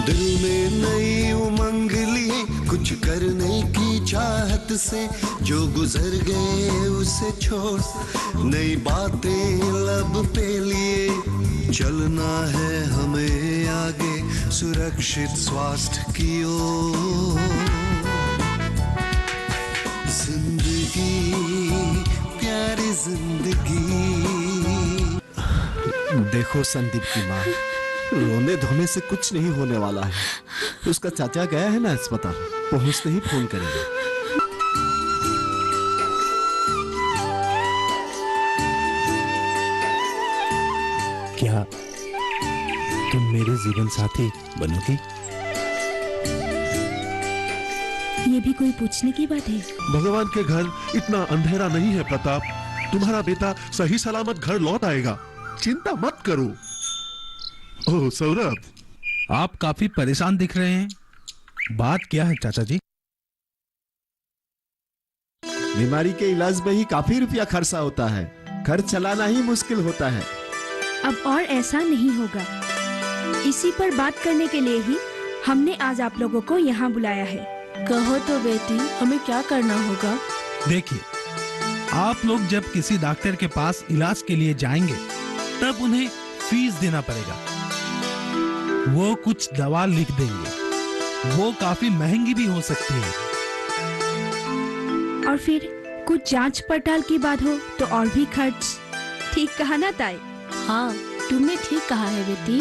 दिल में नई उमंग लिए कुछ करने की चाहत से, जो गुजर गए उसे छोड़ नई बातें लब पे लिए, चलना है हमें आगे सुरक्षित स्वास्थ्य की ओर। जिंदगी प्यारी जिंदगी। देखो संदीप की माँ, रोने धोने से कुछ नहीं होने वाला है। उसका चाचा गया है ना अस्पताल, पहुंचते ही फोन करेंगे। क्या तुम मेरे जीवन साथी बनोगी? ये भी कोई पूछने की बात है? भगवान के घर इतना अंधेरा नहीं है प्रताप, तुम्हारा बेटा सही सलामत घर लौट आएगा, चिंता मत करो। ओह सौरभ, आप काफी परेशान दिख रहे हैं, बात क्या है चाचा जी? बीमारी के इलाज में ही काफी रुपया खर्चा होता है, घर चलाना ही मुश्किल होता है। अब और ऐसा नहीं होगा। इसी पर बात करने के लिए ही हमने आज आप लोगों को यहाँ बुलाया है। कहो तो बेटी, हमें क्या करना होगा? देखिए, आप लोग जब किसी डॉक्टर के पास इलाज के लिए जाएंगे तब उन्हें फीस देना पड़ेगा। वो कुछ दवा लिख देंगे, वो काफी महंगी भी हो सकती है। और फिर कुछ जांच पड़ताल की बात हो तो और भी खर्च। ठीक कहा ना ताई? हाँ, तुमने ठीक कहा है बेटी।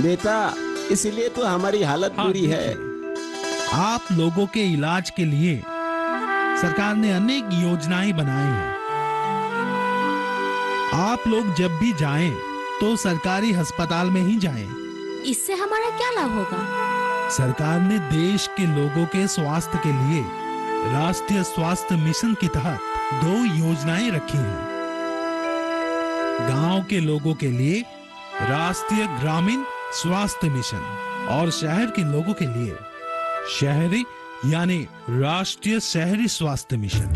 बेटा, इसीलिए तो हमारी हालत बुरी है। आप लोगों के इलाज के लिए सरकार ने अनेक योजनाएं बनाई हैं। आप लोग जब भी जाएं तो सरकारी अस्पताल में ही जाएं। इससे हमारा क्या लाभ होगा? सरकार ने देश के लोगों के स्वास्थ्य के लिए राष्ट्रीय स्वास्थ्य मिशन के तहत 2 योजनाएं रखी हैं। गांव के लोगों के लिए राष्ट्रीय ग्रामीण स्वास्थ्य मिशन और शहर के लोगों के लिए शहरी यानी राष्ट्रीय शहरी स्वास्थ्य मिशन।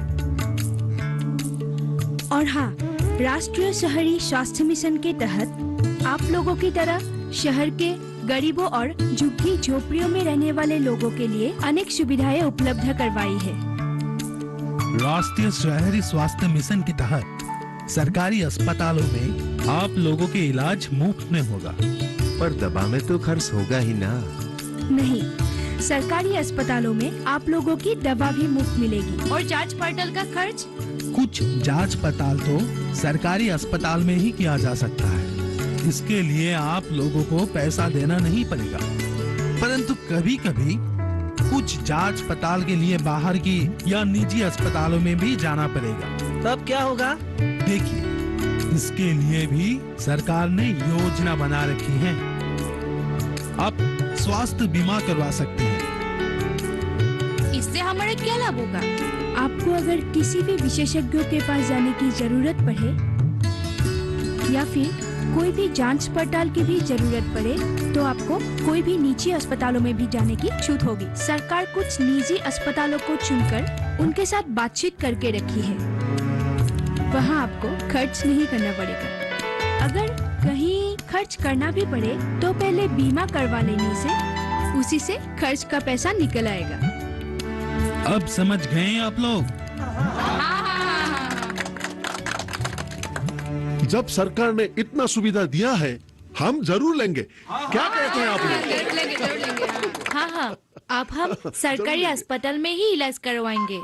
और हाँ, राष्ट्रीय शहरी स्वास्थ्य मिशन के तहत आप लोगों की तरह शहर के गरीबों और झुग्गी झोपड़ियों में रहने वाले लोगों के लिए अनेक सुविधाएं उपलब्ध करवाई है। राष्ट्रीय शहरी स्वास्थ्य मिशन के तहत सरकारी अस्पतालों में आप लोगों के इलाज मुफ्त में होगा। पर दवा में तो खर्च होगा ही ना? नहीं, सरकारी अस्पतालों में आप लोगों की दवा भी मुफ्त मिलेगी। और जांच पड़ताल का खर्च? कुछ जांच पड़ताल तो सरकारी अस्पताल में ही किया जा सकता है, इसके लिए आप लोगों को पैसा देना नहीं पड़ेगा। परंतु कभी कभी कुछ जांच पड़ताल के लिए बाहर की या निजी अस्पतालों में भी जाना पड़ेगा। तब क्या होगा? देखिए, इसके लिए भी सरकार ने योजना बना रखी है। आप स्वास्थ्य बीमा करवा सकते हैं। इससे हमारा क्या लाभ होगा? आपको अगर किसी भी विशेषज्ञों के पास जाने की जरूरत पड़े या फिर कोई भी जांच पड़ताल की भी जरूरत पड़े तो आपको कोई भी निजी अस्पतालों में भी जाने की छूट होगी। सरकार कुछ निजी अस्पतालों को चुनकर उनके साथ बातचीत करके रखी है, वहाँ आपको खर्च नहीं करना पड़ेगा। अगर कहीं खर्च करना भी पड़े तो पहले बीमा करवा लेने से उसी से खर्च का पैसा निकल आएगा। अब समझ गए आप लोग? जब सरकार ने इतना सुविधा दिया है, हम जरूर लेंगे। क्या कहते हैं आप लोग? हाँ हाँ, अब हम सरकारी अस्पताल में ही इलाज करवाएंगे।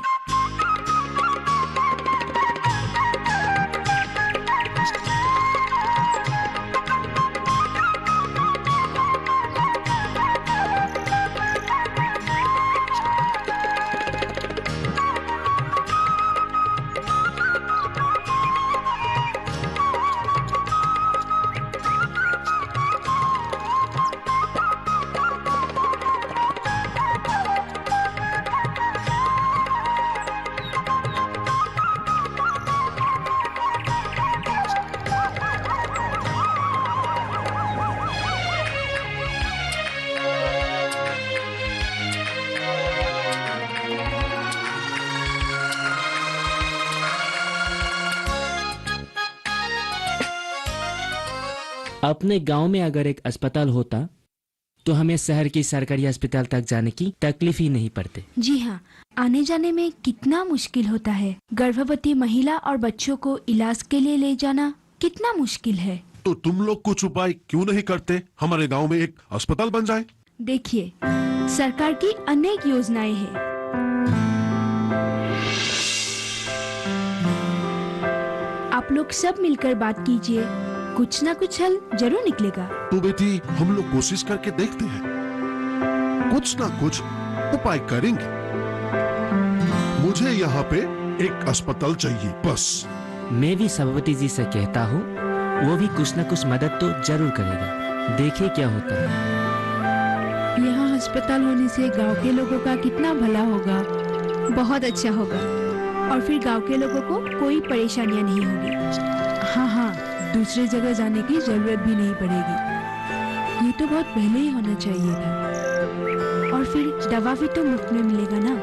अपने गांव में अगर एक अस्पताल होता तो हमें शहर की सरकारी अस्पताल तक जाने की तकलीफ ही नहीं पड़ती। जी हाँ, आने जाने में कितना मुश्किल होता है। गर्भवती महिला और बच्चों को इलाज के लिए ले जाना कितना मुश्किल है। तो तुम लोग कुछ उपाय क्यों नहीं करते? हमारे गांव में एक अस्पताल बन जाए। देखिए, सरकार की अनेक योजनाएं हैं। आप लोग सब मिलकर बात कीजिए, कुछ ना कुछ हल जरूर निकलेगा। तो बेटी, हम लोग कोशिश करके देखते हैं, कुछ ना कुछ उपाय करेंगे। मुझे यहाँ पे एक अस्पताल चाहिए बस। मैं भी सभापति जी से कहता हूँ, वो भी कुछ न कुछ मदद तो जरूर करेगा। देखिए क्या होता है। यहाँ अस्पताल होने से गांव के लोगों का कितना भला होगा। बहुत अच्छा होगा, और फिर गांव के लोगों को कोई परेशानियाँ नहीं होगी। हाँ हाँ, दूसरे जगह जाने की जरूरत भी नहीं पड़ेगी। ये तो बहुत पहले ही होना चाहिए था। और फिर दवा भी तो मुफ्त में मिलेगा ना।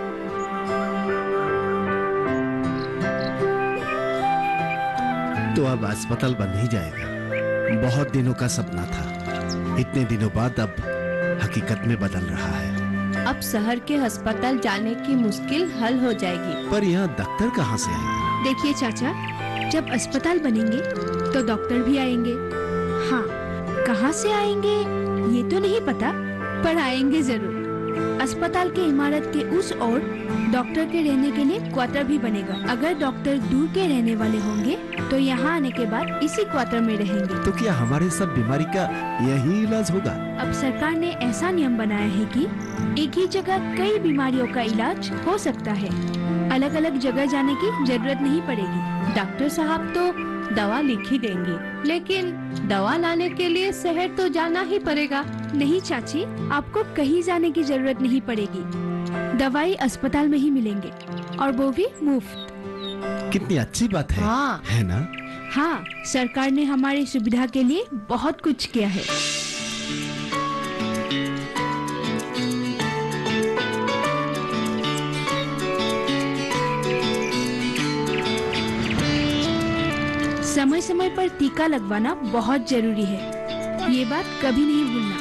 तो अब अस्पताल बन ही जाएगा। बहुत दिनों का सपना था, इतने दिनों बाद अब हकीकत में बदल रहा है। अब शहर के अस्पताल जाने की मुश्किल हल हो जाएगी। पर यहाँ डॉक्टर कहाँ से आएंगे? देखिए चाचा, जब अस्पताल बनेंगे तो डॉक्टर भी आएंगे। हाँ, कहाँ से आएंगे ये तो नहीं पता, पर आएंगे जरूर। अस्पताल के इमारत के उस ओर डॉक्टर के रहने के लिए क्वार्टर भी बनेगा। अगर डॉक्टर दूर के रहने वाले होंगे तो यहाँ आने के बाद इसी क्वार्टर में रहेंगे। तो क्या हमारे सब बीमारी का यही इलाज होगा? अब सरकार ने ऐसा नियम बनाया है कि एक ही जगह कई बीमारियों का इलाज हो सकता है। अलग अलग जगह जाने की जरूरत नहीं पड़ेगी। डॉक्टर साहब तो दवा लिख ही देंगे, लेकिन दवा लाने के लिए शहर तो जाना ही पड़ेगा। नहीं चाची, आपको कहीं जाने की जरूरत नहीं पड़ेगी। दवाई अस्पताल में ही मिलेंगे, और वो भी मुफ्त। कितनी अच्छी बात है, हाँ। है ना? हाँ, सरकार ने हमारी सुविधा के लिए बहुत कुछ किया है। समय समय पर टीका लगवाना बहुत जरूरी है। ये बात कभी नहीं भूलना,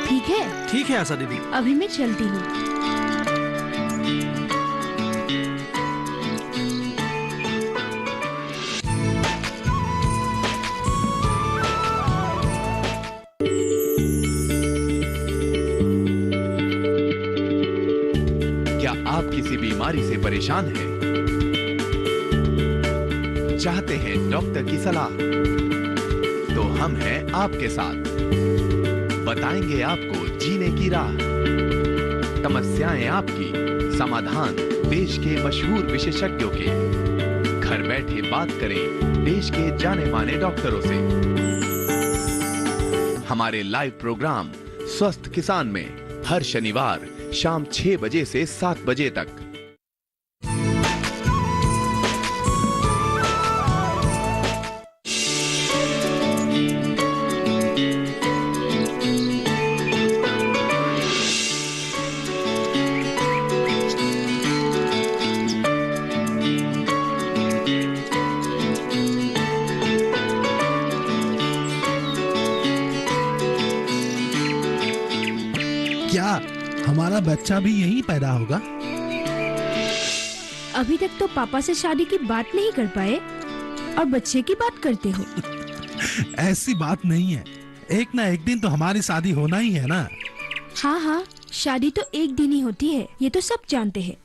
ठीक है? ठीक है आशा दीदी। अभी मैं चलती हूँ। क्या आप किसी बीमारी से परेशान हैं? चाहते हैं डॉक्टर की सलाह? तो हम हैं आपके साथ। बताएंगे आपको जीने की राह। समस्याएं आपकी, समाधान देश के मशहूर विशेषज्ञों के। घर बैठे बात करें देश के जाने माने डॉक्टरों से। हमारे लाइव प्रोग्राम स्वस्थ किसान में हर शनिवार शाम 6 बजे से 7 बजे तक। क्या हमारा बच्चा भी यहीं पैदा होगा? अभी तक तो पापा से शादी की बात नहीं कर पाए, और बच्चे की बात करते हो। ऐसी बात नहीं है, एक ना एक दिन तो हमारी शादी होना ही है ना। हाँ हाँ, शादी तो एक दिन ही होती है, ये तो सब जानते हैं।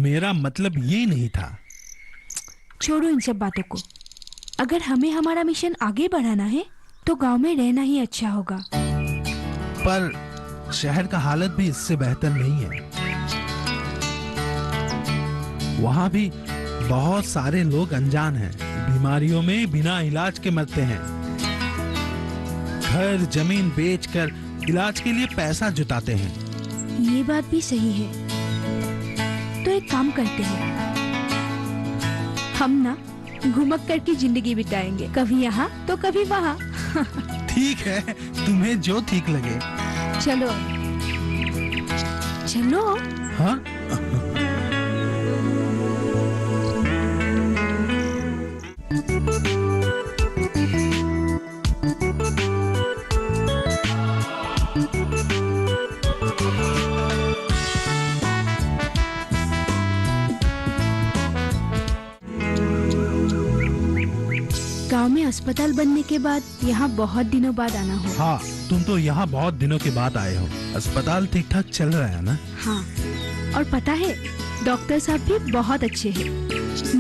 मेरा मतलब ये नहीं था। छोड़ो इन सब बातों को। अगर हमें हमारा मिशन आगे बढ़ाना है तो गांव में रहना ही अच्छा होगा। पर शहर का हालत भी इससे बेहतर नहीं है। वहाँ भी बहुत सारे लोग अनजान हैं, बीमारियों में बिना इलाज के मरते हैं। घर जमीन बेचकर इलाज के लिए पैसा जुटाते हैं। ये बात भी सही है। तो एक काम करते हैं, हम ना घुमक कर की जिंदगी बिताएंगे, कभी यहाँ तो कभी वहाँ। ठीक है, तुम्हें जो ठीक लगे। चलो चलो। हाँ? गांव में अस्पताल बनने के बाद यहाँ बहुत दिनों बाद आना हुआ। हाँ, तुम तो यहाँ बहुत दिनों के बाद आए हो। अस्पताल ठीक ठाक चल रहा है ना? हाँ, और पता है डॉक्टर साहब भी बहुत अच्छे हैं।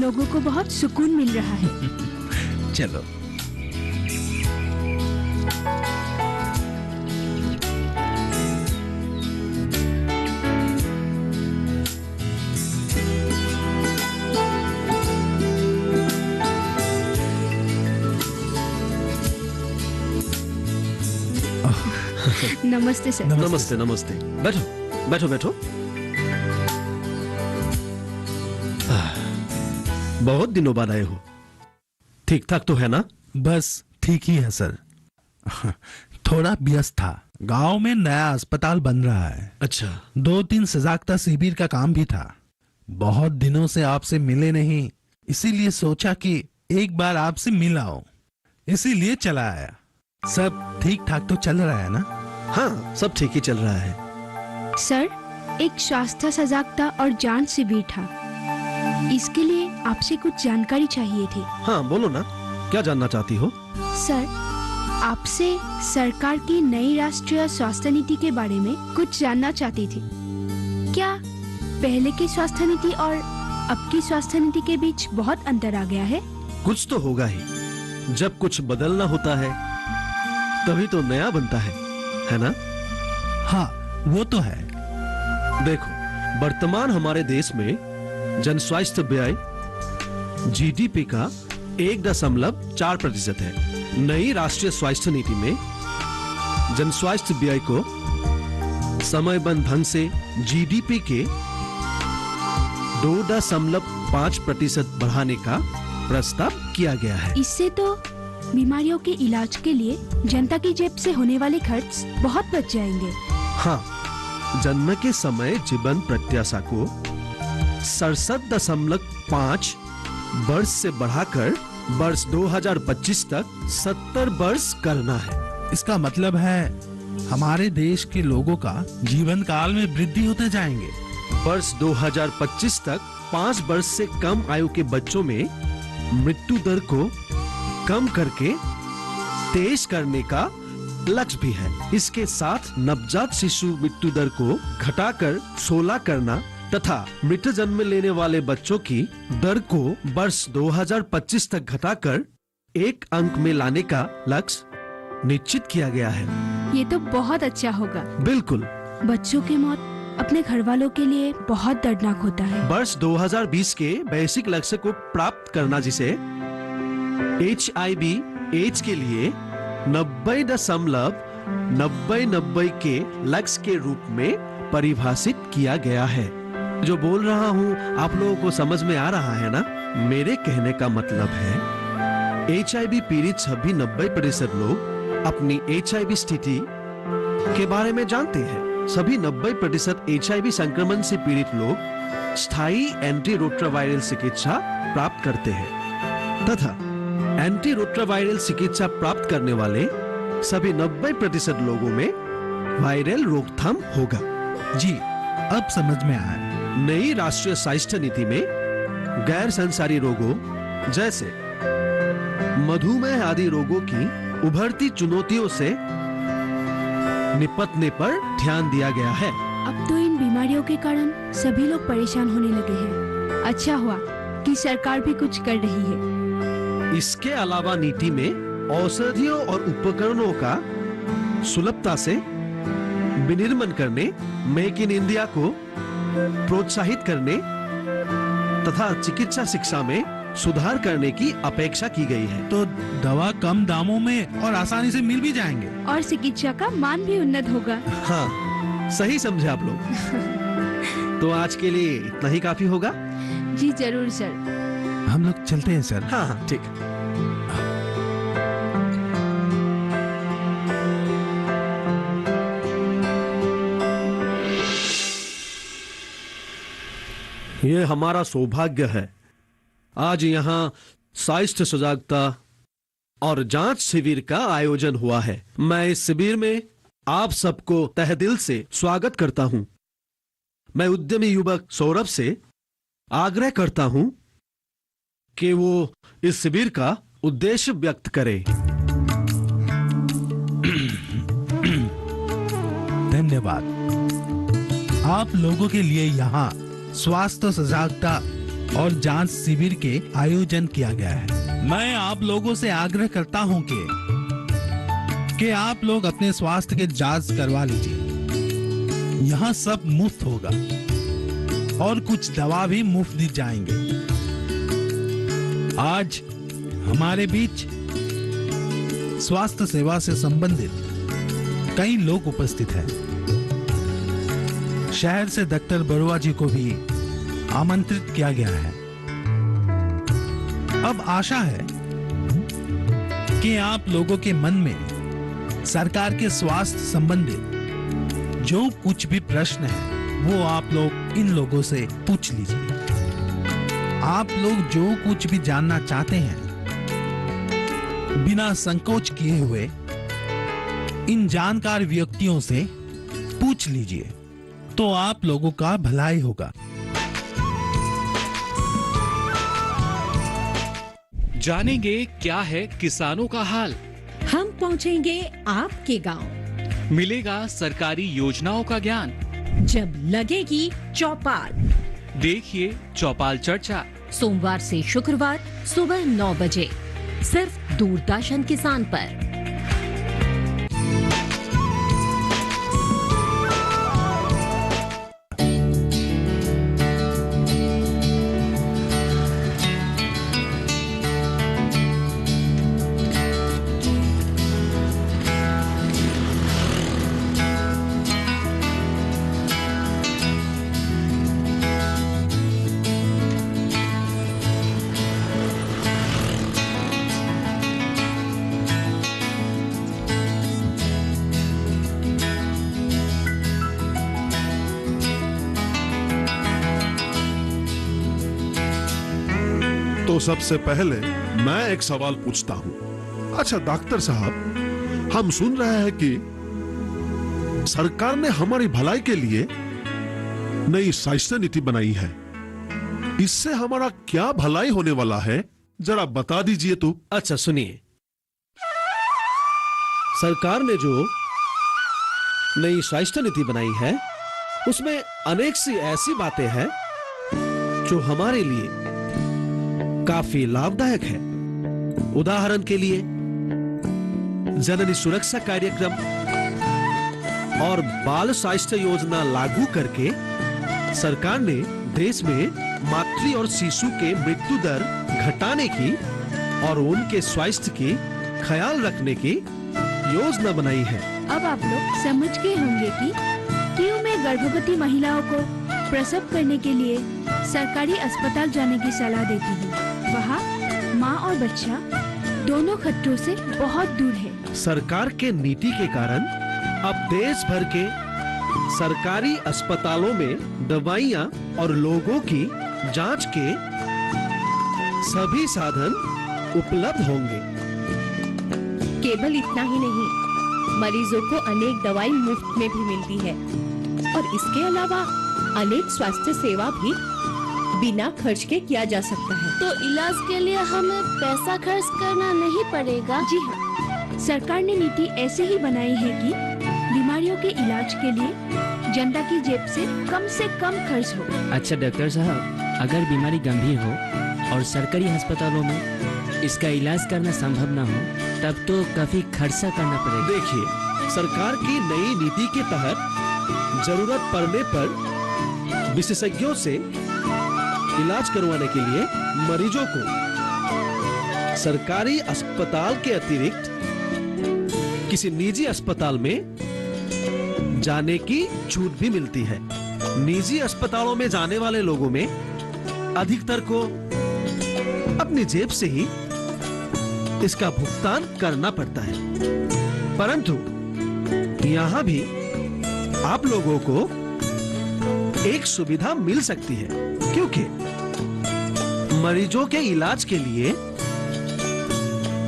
लोगों को बहुत सुकून मिल रहा है। चलो। नमस्ते सर। नमस्ते नमस्ते। बैठो बैठो बैठो। बहुत दिनों बाद आए हो। ठीक ठाक तो है ना? बस ठीक ही है सर। थोड़ा व्यस्त था। गांव में नया अस्पताल बन रहा है। अच्छा। 2-3 सजागता शिविर का काम भी था। बहुत दिनों से आपसे मिले नहीं, इसीलिए सोचा कि एक बार आपसे मिल आओ, इसीलिए चला आया। सब ठीक ठाक तो चल रहा है ना? हाँ, सब ठीक ही चल रहा है। सर, एक स्वास्थ्य सजागता और जांच शिविर था। इसके लिए आपसे कुछ जानकारी चाहिए थी। हाँ, बोलो ना, क्या जानना चाहती हो? सर, आपसे सरकार की नई राष्ट्रीय स्वास्थ्य नीति के बारे में कुछ जानना चाहती थी। क्या पहले की स्वास्थ्य नीति और अब की स्वास्थ्य नीति के बीच बहुत अंतर आ गया है? कुछ तो होगा ही। जब कुछ बदलना होता है तभी तो नया बनता है ना? हाँ, वो तो है। देखो, वर्तमान हमारे देश में जन स्वास्थ्य व्यय जीडीपी का 1.4% है। नई राष्ट्रीय स्वास्थ्य नीति में जन स्वास्थ्य व्यय को समयबद्ध ढंग से जीडीपी के 2.5% बढ़ाने का प्रस्ताव किया गया है। इससे तो बीमारियों के इलाज के लिए जनता की जेब से होने वाले खर्च बहुत बच जाएंगे। हाँ, जन्म के समय जीवन प्रत्याशा को 67.5 वर्ष से बढ़ाकर वर्ष 2025 तक 70 वर्ष करना है। इसका मतलब है हमारे देश के लोगों का जीवन काल में वृद्धि होते जाएंगे। वर्ष 2025 तक 5 वर्ष से कम आयु के बच्चों में मृत्यु दर को कम करके 23 करने का लक्ष्य भी है। इसके साथ नवजात शिशु मृत्यु दर को घटाकर 16 करना तथा मृत जन्म लेने वाले बच्चों की दर को वर्ष 2025 तक घटाकर 1 अंक में लाने का लक्ष्य निश्चित किया गया है। ये तो बहुत अच्छा होगा। बिल्कुल। बच्चों की मौत अपने घर वालों के लिए बहुत दर्दनाक होता है। वर्ष 2020 के वैश्विक लक्ष्य को प्राप्त करना, जिसे HIV एड्स के लिए 90.90 के लक्ष्य के रूप में परिभाषित किया गया है। जो बोल रहा हूँ आप लोगों को समझ में आ रहा है ना? मेरे कहने का मतलब है HIV पीड़ित सभी 90% लोग अपनी HIV स्थिति के बारे में जानते हैं। सभी 90% HIV संक्रमण से पीड़ित लोग स्थायी एंटी रोट्रावायरल चिकित्सा प्राप्त करते हैं तथा एंटी रोट्रावायरल चिकित्सा प्राप्त करने वाले सभी 90% लोगों में वायरल रोकथाम होगा। जी, अब समझ में आया। नई राष्ट्रीय स्वास्थ्य नीति में गैर संचारी रोगों जैसे मधुमेह आदि रोगों की उभरती चुनौतियों से निपटने पर ध्यान दिया गया है। अब तो इन बीमारियों के कारण सभी लोग परेशान होने लगे हैं। अच्छा हुआ कि सरकार भी कुछ कर रही है। इसके अलावा नीति में औषधियों और उपकरणों का सुलभता से विनिर्माण करने, मेक इन इंडिया को प्रोत्साहित करने तथा चिकित्सा शिक्षा में सुधार करने की अपेक्षा की गई है। तो दवा कम दामों में और आसानी से मिल भी जाएंगे और चिकित्सा का मान भी उन्नत होगा। हाँ, सही समझे आप लोग। तो आज के लिए इतना ही काफी होगा। जी जरूर सर। हम लोग चलते हैं सर। हाँ हाँ, ठीक। ये हमारा सौभाग्य है, आज यहाँ स्वास्थ्य सजागता और जांच शिविर का आयोजन हुआ है। मैं इस शिविर में आप सबको तहे दिल से स्वागत करता हूं। मैं उद्यमी युवक सौरभ से आग्रह करता हूं कि वो इस शिविर का उद्देश्य व्यक्त करें। धन्यवाद। आप लोगों के लिए यहाँ स्वास्थ्य सजागता और जांच शिविर के आयोजन किया गया है। मैं आप लोगों से आग्रह करता हूँ कि आप लोग अपने स्वास्थ्य के जांच करवा लीजिए। यहाँ सब मुफ्त होगा और कुछ दवा भी मुफ्त दी जाएंगे। आज हमारे बीच स्वास्थ्य सेवा से संबंधित कई लोग उपस्थित हैं। शहर से डॉक्टर बरुआ जी को भी आमंत्रित किया गया है। अब आशा है कि आप लोगों के मन में सरकार के स्वास्थ्य संबंधित जो कुछ भी प्रश्न है वो आप लोग इन लोगों से पूछ लीजिए। आप लोग जो कुछ भी जानना चाहते हैं बिना संकोच किए हुए इन जानकार व्यक्तियों से पूछ लीजिए, तो आप लोगों का भलाई होगा। जानेंगे क्या है किसानों का हाल। हम पहुंचेंगे आपके गांव। मिलेगा सरकारी योजनाओं का ज्ञान। जब लगेगी चौपाल, देखिए चौपाल चर्चा सोमवार से शुक्रवार सुबह 9 बजे सिर्फ दूरदर्शन किसान पर। तो सबसे पहले मैं एक सवाल पूछता हूं। अच्छा डॉक्टर साहब, हम सुन रहे हैं कि सरकार ने हमारी भलाई के लिए नई स्वास्थ्य नीति बनाई है। इससे हमारा क्या भलाई होने वाला है, जरा बता दीजिए तो। अच्छा सुनिए, सरकार ने जो नई स्वास्थ्य नीति बनाई है उसमें अनेक सी ऐसी बातें हैं जो हमारे लिए काफी लाभदायक है। उदाहरण के लिए जननी सुरक्षा कार्यक्रम और बाल स्वास्थ्य योजना लागू करके सरकार ने देश में मातृ और शिशु के मृत्यु दर घटाने की और उनके स्वास्थ्य की ख्याल रखने की योजना बनाई है। अब आप लोग समझ गए होंगे कि क्यों मैं गर्भवती महिलाओं को प्रसव करने के लिए सरकारी अस्पताल जाने की सलाह देती हूँ। वहाँ माँ और बच्चा दोनों खतरों से बहुत दूर है। सरकार के नीति के कारण अब देश भर के सरकारी अस्पतालों में दवाइयाँ और लोगों की जांच के सभी साधन उपलब्ध होंगे। केवल इतना ही नहीं, मरीजों को अनेक दवाई मुफ्त में भी मिलती है और इसके अलावा अनेक स्वास्थ्य सेवा भी बिना खर्च के किया जा सकता है। तो इलाज के लिए हमें पैसा खर्च करना नहीं पड़ेगा। जी हाँ, सरकार ने नीति ऐसे ही बनाई है कि बीमारियों के इलाज के लिए जनता की जेब से कम खर्च हो। अच्छा डॉक्टर साहब, अगर बीमारी गंभीर हो और सरकारी अस्पतालों में इसका इलाज करना संभव न हो, तब तो काफी खर्चा करना पड़ेगा। देखिए, सरकार की नई नीति के तहत जरूरत पड़ने पर विशेषज्ञों से इलाज करवाने के लिए मरीजों को सरकारी अस्पताल के अतिरिक्त किसी निजी अस्पताल में जाने की छूट भी मिलती है। निजी अस्पतालों में जाने वाले लोगों में अधिकतर को अपनी जेब से ही इसका भुगतान करना पड़ता है, परंतु यहाँ भी आप लोगों को एक सुविधा मिल सकती है, क्योंकि मरीजों के इलाज के लिए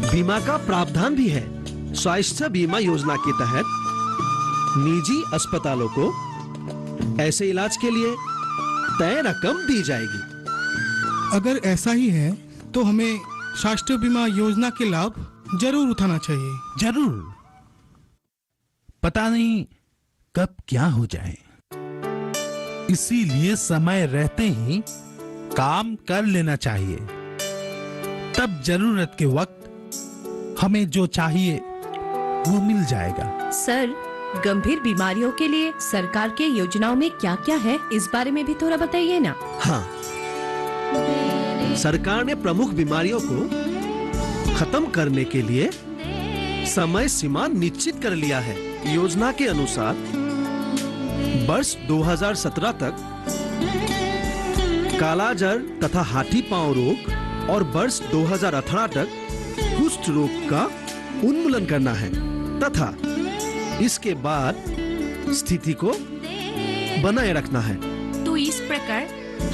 बीमा का प्रावधान भी है। स्वास्थ्य बीमा योजना के तहत निजी अस्पतालों को ऐसे इलाज के लिए तय रकम दी जाएगी। अगर ऐसा ही है तो हमें स्वास्थ्य बीमा योजना के लाभ जरूर उठाना चाहिए। जरूर। पता नहीं कब क्या हो जाए, इसीलिए समय रहते ही काम कर लेना चाहिए। तब जरूरत के वक्त हमें जो चाहिए वो मिल जाएगा। सर, गंभीर बीमारियों के लिए सरकार के योजनाओं में क्या क्या है, इस बारे में भी थोड़ा बताइए ना। हाँ, सरकार ने प्रमुख बीमारियों को खत्म करने के लिए समय सीमा निश्चित कर लिया है। योजना के अनुसार वर्ष 2017 तक कालाजार तथा हाथी पांव रोग और वर्ष 2018 तक कुष्ठ रोग का उन्मूलन करना है तथा इसके बाद स्थिति को बनाए रखना है। तो इस प्रकार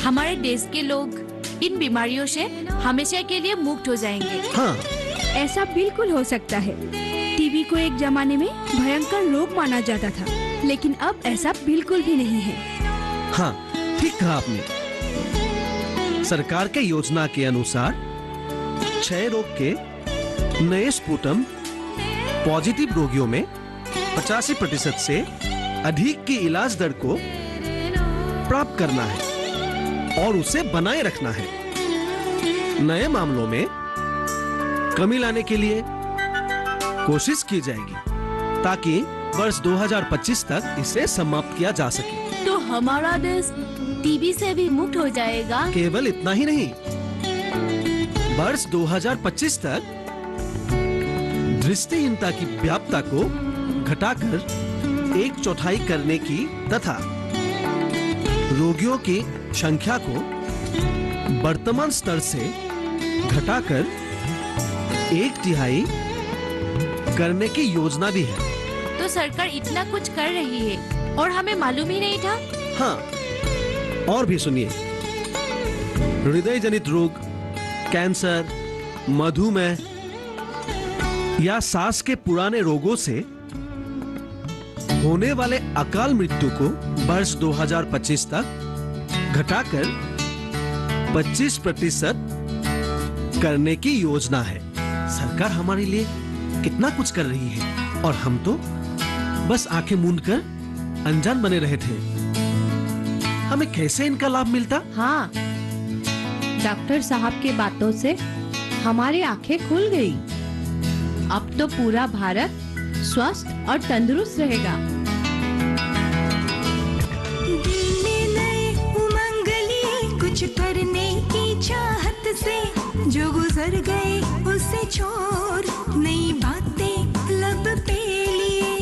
हमारे देश के लोग इन बीमारियों से हमेशा के लिए मुक्त हो जाएंगे। हाँ, ऐसा बिल्कुल हो सकता है। टीबी को एक जमाने में भयंकर रोग माना जाता था, लेकिन अब ऐसा बिल्कुल भी नहीं है। हाँ, ठीक कहा आपने। सरकार के योजना के अनुसार क्षय रोग के नए स्पुटम पॉजिटिव रोगियों में 85% से अधिक की इलाज दर को प्राप्त करना है और उसे बनाए रखना है। नए मामलों में कमी लाने के लिए कोशिश की जाएगी ताकि वर्ष 2025 तक इसे समाप्त किया जा सके। तो हमारा देश टीबी से भी मुक्त हो जाएगा। केवल इतना ही नहीं, वर्ष 2025 तक दृष्टिहीनता की व्यापकता को घटाकर 1/4 करने की तथा रोगियों की संख्या को वर्तमान स्तर से घटाकर 1/3 करने की योजना भी है। तो सरकार इतना कुछ कर रही है और हमें मालूम ही नहीं था। हाँ, और भी सुनिए। हृदय जनित रोग, कैंसर, मधुमेह या सांस के पुराने रोगों से होने वाले अकाल मृत्यु को वर्ष 2025 तक घटाकर 25% करने की योजना है। सरकार हमारे लिए कितना कुछ कर रही है और हम तो बस आंखें मूंद कर अनजान बने रहे थे। हमें कैसे इनका लाभ मिलता? हाँ, डॉक्टर साहब की बातों से हमारी आंखें खुल गई। अब तो पूरा भारत स्वस्थ और तंदुरुस्त रहेगा। दिल में नए उमंग लिए कुछ करने की चाहत से, जो गुजर गए उसे छोड़ नई बातें लब पे लिए,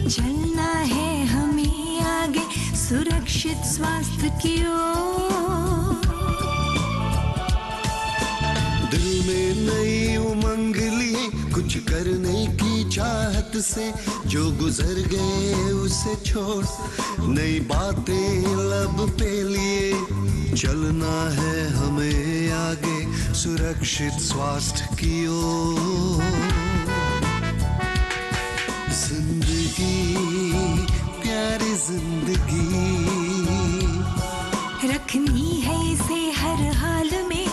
चलना है हमें आगे सुरक्षित स्वास्थ्य की ओर। दिल में नई उमंग लिए कुछ करने की चाहत से, जो गुजर गए उसे छोड़ नई बातें लब पे लिए, चलना है हमें आगे सुरक्षित स्वास्थ्य की ओर। जिंदगी प्यारी जिंदगी रखनी है इसे हर हाल में,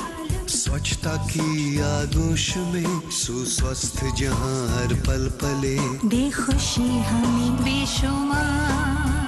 स्वच्छता की आगोश में सुस्वस्थ जहां हर पल पले, दे खुशी हमें बेशुमार।